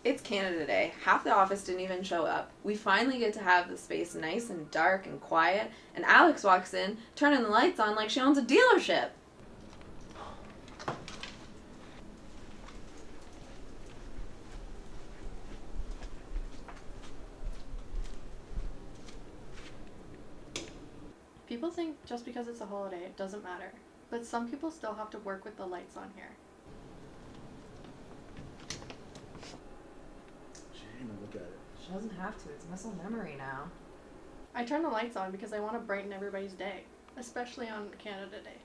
It's Canada Day. Half the office didn't even show up. We finally get to have the space nice and dark and quiet, and Alex walks in, turning the lights on like she owns a dealership. People think just because it's a holiday, it doesn't matter. But some people still have to work with the lights on here. She didn't even look at it. She doesn't have to. It's muscle memory now. I turn the lights on because I want to brighten everybody's day, especially on Canada Day.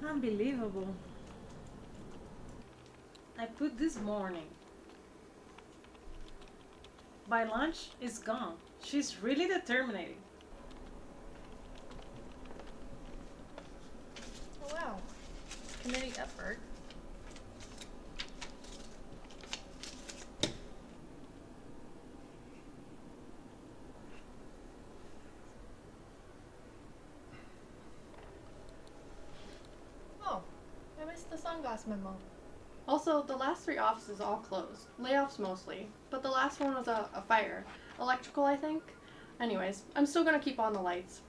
Unbelievable. I put this morning. By lunch, it's gone. She's really determined. Oh wow. Committee effort. Oh, I missed the sunglass memo. Also, the last 3 offices all closed. Layoffs mostly. But the last one was a fire. Electrical, I think. Anyways, I'm still gonna keep on the lights.